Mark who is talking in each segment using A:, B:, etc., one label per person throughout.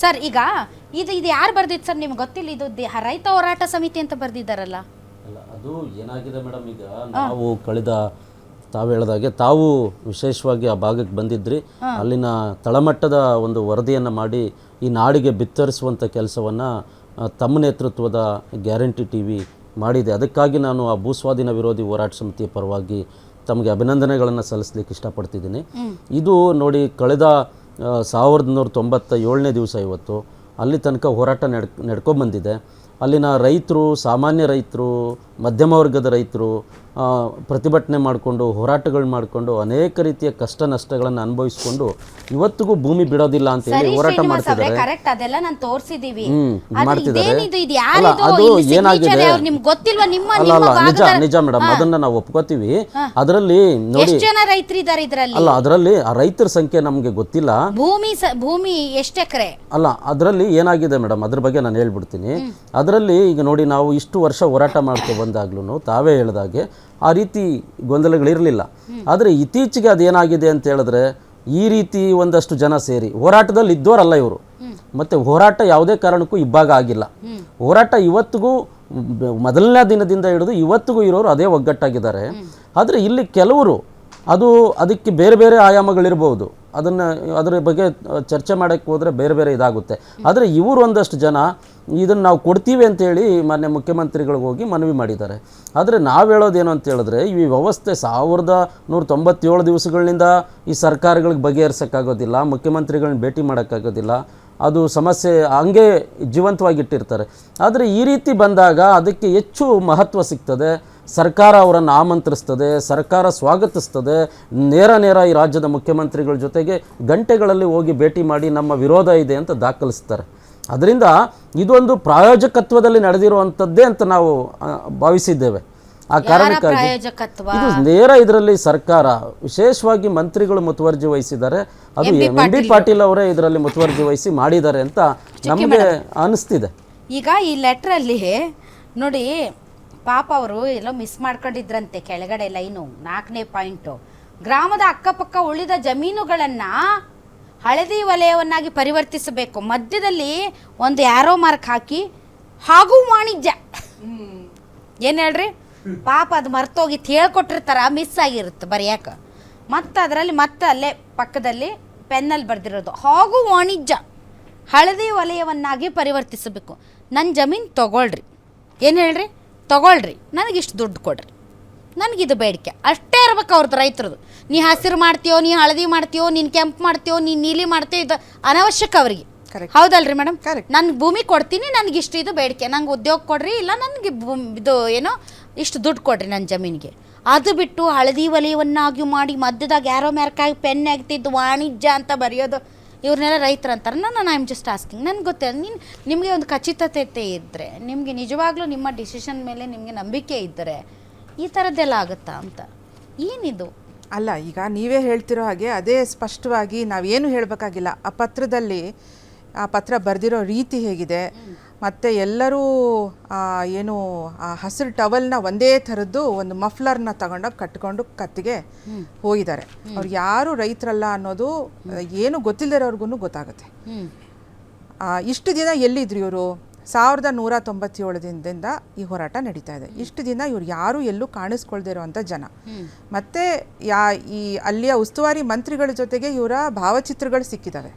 A: Sir ಈಗ ಇದು ಯಾರು ಬರ್ದಿತ್ತು ಸರ್ ನಿಮ್ಗೆ ಗೊತ್ತಿಲ್ಲ, ಇದು ರೈತ ಹೋರಾಟ ಸಮಿತಿ ಅಂತ ಬರ್ದಿದ್ದಾರಲ್ಲ.
B: ಅಲ್ಲ, ಅದು ಏನಾಗಿದೆ ಮೇಡಮ್, ಈಗ ನಾವು ಕಳೆದ ತಾವು ಹೇಳಿದಾಗೆ ತಾವು ವಿಶೇಷವಾಗಿ ಆ ಭಾಗಕ್ಕೆ ಬಂದಿದ್ರಿ, ಅಲ್ಲಿನ ತಳಮಟ್ಟದ ಒಂದು ವರದಿಯನ್ನು ಮಾಡಿ ಈ ನಾಡಿಗೆ ಬಿತ್ತರಿಸುವಂಥ ಕೆಲಸವನ್ನು ತಮ್ಮ ನೇತೃತ್ವದ ಗ್ಯಾರಂಟಿ ಟಿವಿ ಮಾಡಿದೆ. ಅದಕ್ಕಾಗಿ ನಾನು ಆ ಭೂಸ್ವಾಧೀನ ವಿರೋಧಿ ಹೋರಾಟ ಸಮಿತಿಯ ಪರವಾಗಿ ತಮಗೆ ಅಭಿನಂದನೆಗಳನ್ನು ಸಲ್ಲಿಸಲಿಕ್ಕೆ ಇಷ್ಟಪಡ್ತಿದ್ದೀನಿ. ಇದು ನೋಡಿ, ಕಳೆದ 1997ನೇ ದಿವಸ ಇವತ್ತು ಅಲ್ಲಿ ತನಕ ಹೋರಾಟ ನಡ್ಕೊಂಡ್ಬಂದಿದೆ. ಅಲ್ಲಿನ ರೈತರು, ಸಾಮಾನ್ಯ ರೈತರು, ಮಧ್ಯಮ ವರ್ಗದ ರೈತರು ಪ್ರತಿಭಟನೆ ಮಾಡಿಕೊಂಡು, ಹೋರಾಟಗಳು ಮಾಡಿಕೊಂಡು, ಅನೇಕ ರೀತಿಯ ಕಷ್ಟ ನಷ್ಟಗಳನ್ನು ಅನುಭವಿಸಿಕೊಂಡು ಇವತ್ತಿಗೂ ಭೂಮಿ ಬಿಡೋದಿಲ್ಲ ಅಂತ ಹೇಳಿ ಹೋರಾಟ ಮಾಡ್ತಿದ್ದಾರೆ. ಅಲ್ಲ, ಅದು ಏನಾಗಿದೆ, ನಿಜ ಮೇಡಮ್, ಅದನ್ನ ನಾವು ಒಪ್ಕೋತೀವಿ. ಅದರಲ್ಲಿ ನೋಡಿ, ಅಲ್ಲ, ಅದರಲ್ಲಿ ಆ ರೈತರ ಸಂಖ್ಯೆ ನಮ್ಗೆ ಗೊತ್ತಿಲ್ಲ.
A: ಭೂಮಿ ಎಷ್ಟು ಎಕರೆ
B: ಅಲ್ಲ, ಅದರಲ್ಲಿ ಏನಾಗಿದೆ ಮೇಡಮ್, ಅದ್ರ ಬಗ್ಗೆ ನಾನು ಹೇಳ್ಬಿಡ್ತೀನಿ. ಅದರಲ್ಲಿ ಈಗ ನೋಡಿ, ನಾವು ಇಷ್ಟು ವರ್ಷ ಹೋರಾಟ ಮಾಡ್ಕೊ ಬಂದಾಗ್ಲೂ ತಾವೇ ಹೇಳಿದಾಗೆ ಆ ರೀತಿ ಗೊಂದಲಗಳಿರಲಿಲ್ಲ. ಆದರೆ ಇತ್ತೀಚೆಗೆ ಅದೇನಾಗಿದೆ ಅಂತ ಹೇಳಿದ್ರೆ, ಈ ರೀತಿ ಒಂದಷ್ಟು ಜನ ಸೇರಿ ಹೋರಾಟದಲ್ಲಿ ಇದ್ದವರಲ್ಲ ಇವರು, ಮತ್ತು ಹೋರಾಟ ಯಾವುದೇ ಕಾರಣಕ್ಕೂ ಇಬ್ಬಾಗ ಆಗಿಲ್ಲ. ಹೋರಾಟ ಇವತ್ತಿಗೂ ಮೊದಲನೇ ದಿನದಿಂದ ಹಿಡಿದು ಇವತ್ತಿಗೂ ಇರೋರು ಅದೇ ಒಗ್ಗಟ್ಟಾಗಿದ್ದಾರೆ. ಆದರೆ ಇಲ್ಲಿ ಕೆಲವರು ಅದಕ್ಕೆ ಬೇರೆ ಬೇರೆ ಆಯಾಮಗಳಿರ್ಬೋದು, ಅದರ ಬಗ್ಗೆ ಚರ್ಚೆ ಮಾಡೋಕ್ಕೆ ಹೋದರೆ ಬೇರೆ ಬೇರೆ ಇದಾಗುತ್ತೆ. ಆದರೆ ಇವರು ಒಂದಷ್ಟು ಜನ ಇದನ್ನು ನಾವು ಕೊಡ್ತೀವಿ ಅಂತೇಳಿ ಮಾನ್ಯ ಮುಖ್ಯಮಂತ್ರಿಗಳಿಗೆ ಹೋಗಿ ಮನವಿ ಮಾಡಿದ್ದಾರೆ. ಆದರೆ ನಾವು ಹೇಳೋದೇನು ಅಂತ ಹೇಳಿದ್ರೆ, ಈ ವ್ಯವಸ್ಥೆ 1197 ದಿವಸಗಳಿಂದ ಈ ಸರ್ಕಾರಗಳಿಗೆ ಬಗೆಹರಿಸೋಕ್ಕಾಗೋದಿಲ್ಲ, ಮುಖ್ಯಮಂತ್ರಿಗಳನ್ನ ಭೇಟಿ ಮಾಡೋಕ್ಕಾಗೋದಿಲ್ಲ, ಅದು ಸಮಸ್ಯೆ ಹಂಗೆ ಜೀವಂತವಾಗಿಟ್ಟಿರ್ತಾರೆ. ಆದರೆ ಈ ರೀತಿ ಬಂದಾಗ ಅದಕ್ಕೆ ಹೆಚ್ಚು ಮಹತ್ವ ಸಿಗ್ತದೆ. ಸರ್ಕಾರ ಅವರನ್ನು ಆಮಂತ್ರಿಸ್ತದೆ, ಸರ್ಕಾರ ಸ್ವಾಗತಿಸ್ತದೆ, ನೇರ ಈ ರಾಜ್ಯದ ಮುಖ್ಯಮಂತ್ರಿಗಳ ಜೊತೆಗೆ ಗಂಟೆಗಳಲ್ಲಿ ಹೋಗಿ ಭೇಟಿ ಮಾಡಿ ನಮ್ಮ ವಿರೋಧ ಇದೆ ಅಂತ ದಾಖಲಿಸ್ತಾರೆ. ಅದರಿಂದ ಇದೊಂದು ಪ್ರಾಯೋಜಕತ್ವದಲ್ಲಿ ನಡೆದಿರುವಂಥದ್ದೇ ಅಂತ ನಾವು ಭಾವಿಸಿದ್ದೇವೆ. ಆ ಕಾರಣಕ್ಕಾಗಿ ಇದು ನೇರ ಇದರಲ್ಲಿ ಸರ್ಕಾರ, ವಿಶೇಷವಾಗಿ ಮಂತ್ರಿಗಳು ಮುತುವರ್ಜಿ ವಹಿಸಿದ್ದಾರೆ. ಅದು ಎಂ.ಬಿ. ಪಾಟೀಲ್ ಅವರೇ ಇದರಲ್ಲಿ ಮುತುವರ್ಜಿ ವಹಿಸಿ ಮಾಡಿದ್ದಾರೆ ಅಂತ ನಮಗೆ ಅನಿಸ್ತಿದೆ.
A: ಈಗ ಈ ಲೆಟ್ರಲ್ಲಿ ನೋಡಿ, ಪಾಪ ಅವರು ಎಲ್ಲೋ ಮಿಸ್ ಮಾಡ್ಕೊಂಡಿದ್ರಂತೆ, ಕೆಳಗಡೆ ಲೈನು 4ನೇ ಪಾಯಿಂಟು, ಗ್ರಾಮದ ಅಕ್ಕಪಕ್ಕ ಉಳಿದ ಜಮೀನುಗಳನ್ನು ಹಳದಿ ವಲಯವನ್ನಾಗಿ ಪರಿವರ್ತಿಸಬೇಕು, ಮಧ್ಯದಲ್ಲಿ ಒಂದು ಆರೋ ಮಾರ್ಕ್ ಹಾಕಿ ಹಾಗೂ ವಾಣಿಜ್ಯ. ಏನು ಹೇಳ್ರಿ ಪಾಪ, ಅದು ಮರ್ತೋಗಿ ಹೇಳ್ಕೊಟ್ಟಿರ್ತಾರ, ಮಿಸ್ ಆಗಿರುತ್ತೆ ಬರೆಯಕ್ಕೆ. ಮತ್ತು ಅದರಲ್ಲಿ ಮತ್ತೆ ಅಲ್ಲೇ ಪಕ್ಕದಲ್ಲಿ ಪೆನ್ನಲ್ಲಿ ಬರೆದಿರೋದು ಹಾಗೂ ವಾಣಿಜ್ಯ ಹಳದಿ ವಲಯವನ್ನಾಗಿ ಪರಿವರ್ತಿಸಬೇಕು. ನನ್ನ ಜಮೀನು ತೊಗೊಳ್ರಿ, ಏನು ಹೇಳ್ರಿ, ತೊಗೊಳ್ರಿ, ನನಗಿಷ್ಟು ದುಡ್ಡು ಕೊಡ್ರಿ, ನನಗಿದು ಬೇಡಿಕೆ ಅಷ್ಟೇ ಇರ್ಬೇಕು ಅವ್ರದ್ದು ರೈತರದು. ನೀ ಹಸಿರು ಮಾಡ್ತೀಯೋ, ನೀ ಹಳದಿ ಮಾಡ್ತೀಯೋ, ನೀನು ಕೆಂಪು ಮಾಡ್ತೀಯೋ, ನೀನು ನೀಲಿ ಮಾಡ್ತೀಯೋ, ಇದು ಅನವಶ್ಯಕ ಅವರಿಗೆ. ಹೌದಲ್ರಿ ಮೇಡಮ್? ನನಗೆ ಭೂಮಿ ಕೊಡ್ತೀನಿ, ನನಗಿಷ್ಟು ಇದು ಬೇಡಿಕೆ, ನಂಗೆ ಉದ್ಯೋಗ ಕೊಡ್ರಿ, ಇಲ್ಲ ನನಗೆ ಇದು ಏನೋ ಇಷ್ಟು ದುಡ್ಡು ಕೊಡ್ರಿ ನನ್ನ ಜಮೀನಿಗೆ. ಅದು ಬಿಟ್ಟು ಹಳದಿ ವಲಯವನ್ನಾಗಿ ಮಾಡಿ ಮಧ್ಯದಾಗ ಯಾರೋ ಮ್ಯಾರ್ಕಾಗಿ ಪೆನ್ ಆಗ್ತಿದ್ದು ವಾಣಿಜ್ಯ ಅಂತ ಬರೆಯೋದು, ಇವ್ರನ್ನೆಲ್ಲ ರೈತರು ಅಂತಾರೆ. ನಾನು ಐ ಆಮ್ ಜಸ್ಟ್ ಆಸ್ಕಿಂಗ್, ನನಗೆ ಗೊತ್ತಿಲ್ಲ. ನಿಮಗೆ ಒಂದು ಖಚಿತತೆ ಇದ್ದರೆ, ನಿಮಗೆ ನಿಜವಾಗ್ಲೂ ನಿಮ್ಮ ಡಿಸಿಷನ್ ಮೇಲೆ ನಿಮಗೆ ನಂಬಿಕೆ ಇದ್ದರೆ ಈ ಥರದ್ದೆಲ್ಲ ಆಗುತ್ತಾ ಅಂತ. ಏನಿದು
C: ಅಲ್ಲ, ಈಗ ನೀವೇ ಹೇಳ್ತಿರೋ ಹಾಗೆ ಅದೇ ಸ್ಪಷ್ಟವಾಗಿ ನಾವೇನು ಹೇಳಬೇಕಾಗಿಲ್ಲ. ಆ ಪತ್ರದಲ್ಲಿ ಆ ಪತ್ರ ಬರೆದಿರೋ ರೀತಿ ಹೇಗಿದೆ, ಮತ್ತು ಎಲ್ಲರೂ ಏನು ಆ ಹಸಿರು ಟವಲ್ನ ಒಂದೇ ಥರದ್ದು ಒಂದು ಮಫ್ಲರ್ನ ತಗೊಂಡೋಗಿ ಕಟ್ಕೊಂಡು ಕತ್ತಿಗೆ ಹೋಗಿದ್ದಾರೆ. ಅವ್ರು ಯಾರು ರೈತರಲ್ಲ ಅನ್ನೋದು ಏನು ಗೊತ್ತಿಲ್ಲದವ್ರಿಗೂ ಗೊತ್ತಾಗುತ್ತೆ. ಇಷ್ಟು ದಿನ ಎಲ್ಲಿದ್ರು ಇವರು? 1197 ದಿನದಿಂದ ಈ ಹೋರಾಟ ನಡೀತಾ ಇದೆ. ಇಷ್ಟು ದಿನ ಇವ್ರು ಯಾರು ಎಲ್ಲೂ ಕಾಣಿಸ್ಕೊಳ್ದೇ ಇರೋವಂಥ ಜನ. ಮತ್ತು ಈ ಅಲ್ಲಿಯ ಉಸ್ತುವಾರಿ ಮಂತ್ರಿಗಳ ಜೊತೆಗೆ ಇವರ ಭಾವಚಿತ್ರಗಳು ಸಿಕ್ಕಿದ್ದಾವೆ.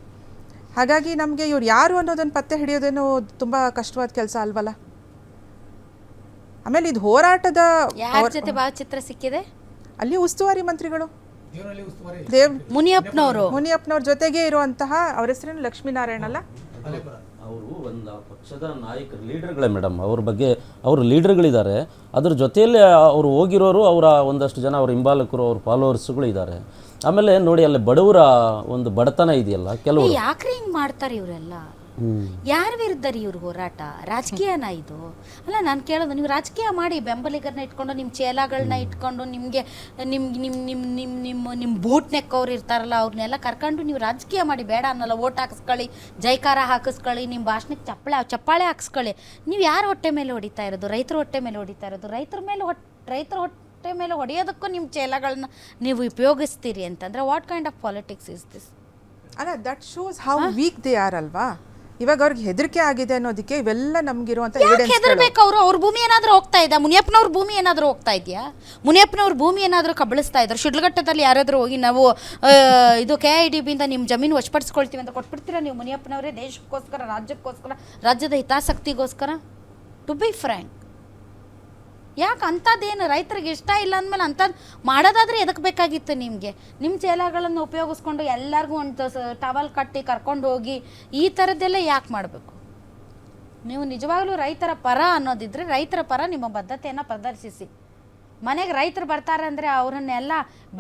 C: ಹಾಗಾಗಿ ನಮಗೆ ಇವ್ರು ಯಾರು ಅನ್ನೋದನ್ನು ಪತ್ತೆ ಹಿಡಿಯೋದೇನು ತುಂಬ ಕಷ್ಟವಾದ ಕೆಲಸ ಅಲ್ವಲ್ಲ. ಆಮೇಲೆ ಇದು ಹೋರಾಟದ
A: ಜೊತೆ ಭಾವಚಿತ್ರ ಸಿಕ್ಕಿದೆ.
C: ಅಲ್ಲಿ ಉಸ್ತುವಾರಿ ಮಂತ್ರಿಗಳು ಮುನಿಯಪ್ಪನವ್ರ ಜೊತೆಗೆ ಇರುವಂತಹ, ಅವ್ರ ಹೆಸರೇನು ಲಕ್ಷ್ಮೀನಾರಾಯಣ ಅಲ್ಲ,
B: ಅವರು ಒಂದು ಪಕ್ಷದ ನಾಯಕರು, ಲೀಡರ್ಗಳೇ ಮೇಡಮ್. ಅವ್ರ ಬಗ್ಗೆ ಅವರು ಲೀಡರ್ಗಳಿದ್ದಾರೆ. ಅದ್ರ ಜೊತೆಯಲ್ಲೇ ಅವರು ಹೋಗಿರೋರು, ಅವರ ಒಂದಷ್ಟು ಜನ ಅವ್ರ ಹಿಂಬಾಲಕರು, ಅವ್ರ ಫಾಲೋವರ್ಸ್ಗಳು ಇದ್ದಾರೆ. ಆಮೇಲೆ ನೋಡಿ, ಅಲ್ಲಿ ಬಡವರ ಒಂದು ಬಡತನ ಇದೆಯಲ್ಲ, ಕೆಲವರು
A: ಯಾಕ್ರಿ ಹಿಂಗೆ ಮಾಡ್ತಾರೆ ಇವರೆಲ್ಲ? ಯಾರ ವಿರುದ್ಧ ರೀ ಇವ್ರ ಹೋರಾಟ? ರಾಜಕೀಯನ ಇದು? ಅಲ್ಲ, ನಾನು ಕೇಳೋದು, ನೀವು ರಾಜಕೀಯ ಮಾಡಿ, ಬೆಂಬಲಿಗರನ್ನ ಇಟ್ಕೊಂಡು, ನಿಮ್ಮ ಚೇಲಾಗಳನ್ನ ಇಟ್ಕೊಂಡು, ನಿಮಗೆ ನಿಮ್ಮ ಬೂಟ್ ನೆಕ್ಕವ್ರು ಇರ್ತಾರಲ್ಲ, ಅವ್ರನ್ನೆಲ್ಲ ಕರ್ಕೊಂಡು ನೀವು ರಾಜಕೀಯ ಮಾಡಿ. ಬೇಡ ಅನ್ನಲ್ಲ, ಓಟ್ ಹಾಕಿಸ್ಕೊಳ್ಳಿ, ಜೈಕಾರ ಹಾಕಿಸ್ಕೊಳ್ಳಿ, ನಿಮ್ಮ ಭಾಷಣಕ್ಕೆ ಚಪ್ಪಾಳೆ ಹಾಕಿಸ್ಕೊಳ್ಳಿ. ನೀವು ಯಾರ ಹೊಟ್ಟೆ ಮೇಲೆ ಹೊಡಿತಾ ಇರೋದು? ರೈತರ ಹೊಟ್ಟೆ ಮೇಲೆ ಹೊಡಿತಾ ಇರೋದು. ರೈತರ ಹೊಟ್ಟೆ ಮೇಲೆ ಹೊಡೆಯೋದಕ್ಕೂ ನಿಮ್ಮ ಚೇಲಾಗಳನ್ನ ನೀವು ಉಪಯೋಗಿಸ್ತೀರಿ ಅಂತಂದರೆ what kind of politics is this?
C: ಅಲ್ಲ, that shows how weak they are ಅಲ್ವಾ. ಇವಾಗ ಅವ್ರಿಗೆ ಹೆದರಿಕೆ ಆಗಿದೆ ಅನ್ನೋದಕ್ಕೆ ಇವೆಲ್ಲ ನಮ್ಗಿರುವಂತ
A: ಯಾಕೆ
C: ಎವಿಡೆನ್ಸ್
A: ಹೆದರ್ಬೇಕು ಅವರು? ಅವ್ರ ಭೂಮಿ ಏನಾದರೂ ಹೋಗ್ತಾ ಇದೆಯಾ? ಮುನಿಯಪ್ಪನವ್ರ ಭೂಮಿ ಏನಾದರೂ ಹೋಗ್ತಾ ಇದೆಯಾ? ಮುನಿಯಪ್ಪನವ್ರ ಭೂಮಿ ಏನಾದರೂ ಕಬಳಿಸ್ತಾ ಇದ್ದಾರೆ? ಶಿಡ್ಲಘಟ್ಟದಲ್ಲಿ ಯಾರಾದರೂ ಹೋಗಿ ನಾವು ಇದು KIDBಯಿಂದ ನಿಮ್ಮ ಜಮೀನು ವಶಪಡಿಸ್ಕೊಳ್ತೀವಿ ಅಂತ ಕೊಟ್ಬಿಡ್ತೀರಾ ನೀವು ಮುನಿಯಪ್ಪನವರೇ? ದೇಶಕ್ಕೋಸ್ಕರ, ರಾಜ್ಯಕ್ಕೋಸ್ಕರ, ರಾಜ್ಯದ ಹಿತಾಸಕ್ತಿಗೋಸ್ಕರ. ಟು ಬಿ ಫ್ರ್ಯಾಂಕ್, ಯಾಕೆ ಅಂಥದ್ದೇನು ರೈತರಿಗೆ ಇಷ್ಟ ಇಲ್ಲ ಅಂದಮೇಲೆ ಅಂಥದ್ದು ಮಾಡೋದಾದರೆ ಎದಕ್ಕೆ ಬೇಕಾಗಿತ್ತು ನಿಮಗೆ? ನಿಮ್ಮ ಚೇಲಗಳನ್ನು ಉಪಯೋಗಿಸ್ಕೊಂಡು ಎಲ್ಲರಿಗೂ ಒಂದು ಟವಲ್ ಕಟ್ಟಿ ಕರ್ಕೊಂಡು ಹೋಗಿ ಈ ಥರದ್ದೆಲ್ಲ ಯಾಕೆ ಮಾಡಬೇಕು? ನೀವು ನಿಜವಾಗ್ಲೂ ರೈತರ ಪರ ಅನ್ನೋದಿದ್ರೆ ರೈತರ ಪರ ನಿಮ್ಮ ಬದ್ಧತೆಯನ್ನು ಪ್ರದರ್ಶಿಸಿ. ಮನೆಗೆ ರೈತರು ಬರ್ತಾರೆ ಅಂದರೆ ಅವರನ್ನೆಲ್ಲ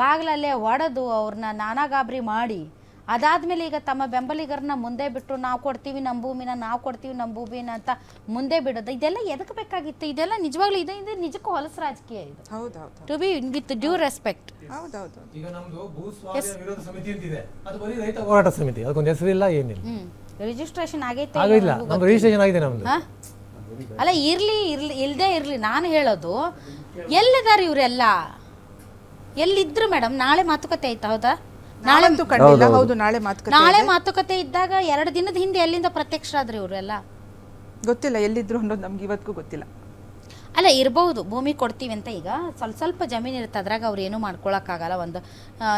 A: ಬಾಗಿಲಲ್ಲೇ ಒಡೆದು ಅವ್ರನ್ನ ನಾನಾ ಗಾಬರಿ ಮಾಡಿ ಅದಾದಮೇಲೆ ಈಗ ತಮ್ಮ ಬೆಂಬಲಿಗರನ್ನ ಮುಂದೆ ಬಿಟ್ಟು ನಾವು ಕೊಡ್ತೀವಿ ನಮ್ಮ ಭೂಮಿನ, ನಾವು ಕೊಡ್ತೀವಿ ನಮ್ಮ ಭೂಮಿನ ಅಂತ ಮುಂದೆ ಬಿಡೋದು, ಇದೆಲ್ಲ ಎದಕ್ಕೆ ಬೇಕಾಗಿತ್ತು? ಇದೆಲ್ಲ ನಿಜವಾಗ್ಲೂ ಇದು ನಿಜಕ್ಕೂ ಹೊಲಸು ರಾಜಕೀಯ ಇದು.
C: ಹೌದೌದು
A: to be with due respect.
C: ಹೌದೌದು.
D: ಈಗ ನಮ್ದು ಭೂಸ್ವಾಮ್ಯ ವಿರೋಧ ಸಮಿತಿ ಅಂತಿದೆ, ಅದು ಬರೀ ರೈತ ಹೋರಾಟ ಸಮಿತಿ, ಅದಕ್ಕೊಂದು ಹೆಸರಿಲ್ಲ, ಏನಿಲ್ಲ.
A: ರಿಜಿಸ್ಟ್ರೇಷನ್ ಆಗೈತೆ?
D: ಆಗಿಲ್ಲ, ನಮ್ದು ರಿಜಿಸ್ಟ್ರೇಷನ್ ಆಗಿದೆ ನಮ್ದು.
A: ಅಲ್ಲ ಇಲ್ಲದೆ ಇರಲಿ, ನಾನು ಹೇಳೋದು ಎಲ್ಲಿದ್ದಾರೆ ಇವರೆಲ್ಲ? ಎಲ್ಲಿದ್ರು ಮೇಡಮ್? ನಾಳೆ ಮಾತುಕತೆ ಆಯ್ತಾ? ಹೌದಾ? ನಾಳೆ
C: ಕಂಡಿಲ್ಲ. ಹೌದು, ನಾಳೆ
A: ಮಾತುಕತೆ ಇದ್ದಾಗ 2 ದಿನದ ಹಿಂದೆ ಎಲ್ಲಿಂದ ಪ್ರತ್ಯಕ್ಷರಾದ್ರಿ ಇವರೆಲ್ಲ?
C: ಗೊತ್ತಿಲ್ಲ ಎಲ್ಲಿದ್ರು ಅನ್ನೋದು ನಮ್ಗೆ ಇವತ್ತಿಗೂ ಗೊತ್ತಿಲ್ಲ.
A: ಅಲ್ಲ, ಇರ್ಬೋದು ಭೂಮಿ ಕೊಡ್ತೀವಿ ಅಂತ. ಈಗ ಸ್ವಲ್ಪ ಜಮೀನು ಇರುತ್ತೆ, ಅದ್ರಾಗ ಅವ್ರು ಏನೂ ಮಾಡ್ಕೊಳಕ್ಕಾಗಲ್ಲ. ಒಂದು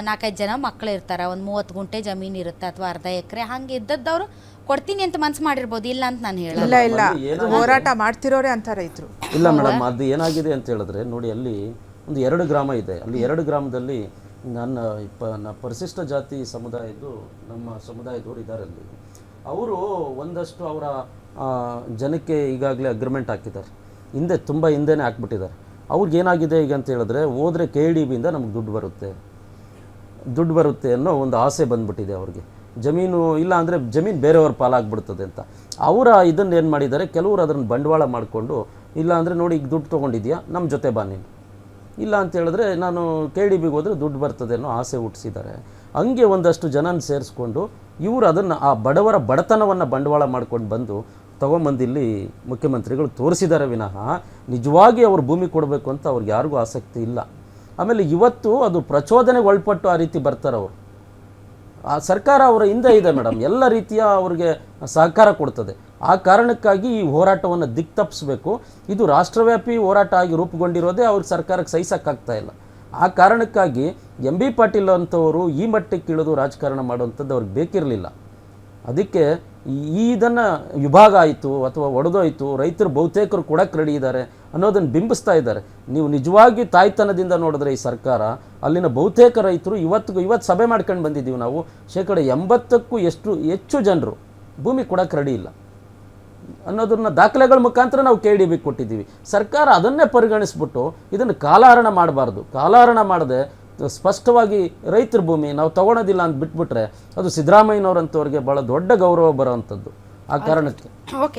A: 4-5 ಜನ ಮಕ್ಕಳು ಇರ್ತಾರೆ, ಒಂದು 30 ಗುಂಟೆ ಜಮೀನು ಇರುತ್ತೆ ಅಥವಾ ಅರ್ಧ ಎಕರೆ, ಹಂಗೆ ಇದ್ದದ್ದವ್ರು ಕೊಡ್ತೀನಿ ಅಂತ ಮನ್ಸು ಮಾಡಿರ್ಬೋದು. ಇಲ್ಲ ಅಂತ ನಾನು ಹೇಳಲ್ಲ.
C: ಇಲ್ಲ ಹೋರಾಟ ಮಾಡ್ತಿರೋರೆ ಅಂತ ರೈತರು.
B: ಇಲ್ಲ ಮೇಡಮ್, ಅದು ಏನಾಗಿದೆ ಅಂತ ಹೇಳಿದ್ರೆ ನೋಡಿ, ಅಲ್ಲಿ ಒಂದು 2 ಗ್ರಾಮ ಇದೆ. ಅಲ್ಲಿ 2 ಗ್ರಾಮದಲ್ಲಿ ನನ್ನ ಪರಿಶಿಷ್ಟ ಜಾತಿ ಸಮುದಾಯದ್ದು ನಮ್ಮ ಸಮುದಾಯದವರು ಇದ್ದಾರೆ. ಅಲ್ಲಿ ಅವರು ಒಂದಷ್ಟು ಅವರ ಜನಕ್ಕೆ ಈಗಾಗಲೇ ಅಗ್ರಿಮೆಂಟ್ ಹಾಕಿದ್ದಾರೆ, ತುಂಬ ಹಿಂದೆನೇ ಹಾಕ್ಬಿಟ್ಟಿದ್ದಾರೆ. ಅವ್ರಿಗೇನಾಗಿದೆ ಈಗ ಅಂತ ಹೇಳಿದ್ರೆ, ಹೋದರೆ KIDBಯಿಂದ ನಮ್ಗೆ ದುಡ್ಡು ಬರುತ್ತೆ ಅನ್ನೋ ಒಂದು ಆಸೆ ಬಂದ್ಬಿಟ್ಟಿದೆ ಅವ್ರಿಗೆ. ಜಮೀನು ಇಲ್ಲ ಅಂದರೆ ಜಮೀನು ಬೇರೆಯವ್ರ ಪಾಲಾಗ್ಬಿಡ್ತದೆ ಅಂತ ಇದನ್ನು ಏನು ಮಾಡಿದ್ದಾರೆ, ಕೆಲವರು ಅದನ್ನು ಬಂಡವಾಳ ಮಾಡಿಕೊಂಡು, ಇಲ್ಲ ಅಂದರೆ ನೋಡಿ ಈಗ ದುಡ್ಡು ತೊಗೊಂಡಿದ್ಯಾ, ನಮ್ಮ ಜೊತೆ ಬಾ ನೀನು, ಇಲ್ಲ ಅಂತ ಹೇಳಿದ್ರೆ ನಾನು KIDBಗೆ ಹೋದರೆ ದುಡ್ಡು ಬರ್ತದೆ ಅನ್ನೋ ಆಸೆ ಹುಟ್ಟಿಸಿದ್ದಾರೆ. ಹಂಗೆ ಒಂದಷ್ಟು ಜನನ ಸೇರಿಸ್ಕೊಂಡು ಇವರು ಅದನ್ನು ಆ ಬಡವರ ಬಡತನವನ್ನು ಬಂಡವಾಳ ಮಾಡ್ಕೊಂಡು ಬಂದು ತೊಗೊಂಬಂದಿಲ್ಲಿ ಮುಖ್ಯಮಂತ್ರಿಗಳು ತೋರಿಸಿದ್ದಾರೆ ವಿನಃ ನಿಜವಾಗಿ ಅವ್ರು ಭೂಮಿ ಕೊಡಬೇಕು ಅಂತ ಅವ್ರಿಗೆ ಯಾರಿಗೂ ಆಸಕ್ತಿ ಇಲ್ಲ. ಆಮೇಲೆ ಇವತ್ತು ಅದು ಪ್ರಚೋದನೆಗೆ ಒಳಪಟ್ಟು ಆ ರೀತಿ ಬರ್ತಾರೆ ಅವರು. ಆ ಸರ್ಕಾರ ಅವರ ಹಿಂದೆ ಇದೆ ಮೇಡಮ್, ಎಲ್ಲ ರೀತಿಯ ಅವ್ರಿಗೆ ಸಹಕಾರ ಕೊಡ್ತದೆ. ಆ ಕಾರಣಕ್ಕಾಗಿ ಈ ಹೋರಾಟವನ್ನು ದಿಕ್ತಪ್ಪಿಸಬೇಕು. ಇದು ರಾಷ್ಟ್ರವ್ಯಾಪಿ ಹೋರಾಟ ಆಗಿ ರೂಪುಗೊಂಡಿರೋದೇ ಅವ್ರ ಸರ್ಕಾರಕ್ಕೆ ಸಹಿಸೋಕ್ಕಾಗ್ತಾ ಇಲ್ಲ. ಆ ಕಾರಣಕ್ಕಾಗಿ MB ಪಾಟೀಲ್ ಅಂತವರು ಈ ಮಟ್ಟಕ್ಕೆ ಇಳಿದು ರಾಜಕಾರಣ ಮಾಡುವಂಥದ್ದು ಅವ್ರಿಗೆ ಬೇಕಿರಲಿಲ್ಲ. ಅದಕ್ಕೆ ಇದನ್ನು ವಿಭಾಗ ಆಯಿತು ಅಥವಾ ಒಡೆದೋಯ್ತು, ರೈತರು ಬಹುತೇಕರು ಕೊಡಕ್ಕೆ ರೆಡಿ ಇದ್ದಾರೆ ಅನ್ನೋದನ್ನು ಬಿಂಬಿಸ್ತಾ ಇದ್ದಾರೆ. ನೀವು ನಿಜವಾಗಿ ತಾಯ್ತನದಿಂದ ನೋಡಿದ್ರೆ ಈ ಸರ್ಕಾರ, ಅಲ್ಲಿನ ಬಹುತೇಕ ರೈತರು ಇವತ್ತು ಸಭೆ ಮಾಡ್ಕೊಂಡು ಬಂದಿದ್ದೀವಿ ನಾವು, 80%ಕ್ಕೂ ಹೆಚ್ಚು ಜನರು ಭೂಮಿ ಕೊಡಕ್ಕೆ ರೆಡಿ ಇಲ್ಲ ಅನ್ನೋದನ್ನ ದಾಖಲೆಗಳ ಮುಖಾಂತರ ನಾವು KIDB ಕೊಟ್ಟಿದ್ದೀವಿ. ಸರ್ಕಾರ ಅದನ್ನೇ ಪರಿಗಣಿಸ್ಬಿಟ್ಟು ಇದನ್ನು ಕಾಲಹರಣ ಮಾಡಬಾರ್ದು. ಕಾಲಹರಣ ಮಾಡದೆ ಸ್ಪಷ್ಟವಾಗಿ ರೈತರ ಭೂಮಿ ನಾವು ತಗೊಳೋದಿಲ್ಲ ಅಂತ ಬಿಟ್ಬಿಟ್ರೆ ಅದು ಸಿದ್ದರಾಮಯ್ಯನವರಂತವ್ರಿಗೆ ಭಾಳ ದೊಡ್ಡ ಗೌರವ ಬರೋವಂಥದ್ದು. ಆ ಕಾರಣಕ್ಕೆ
A: ಓಕೆ.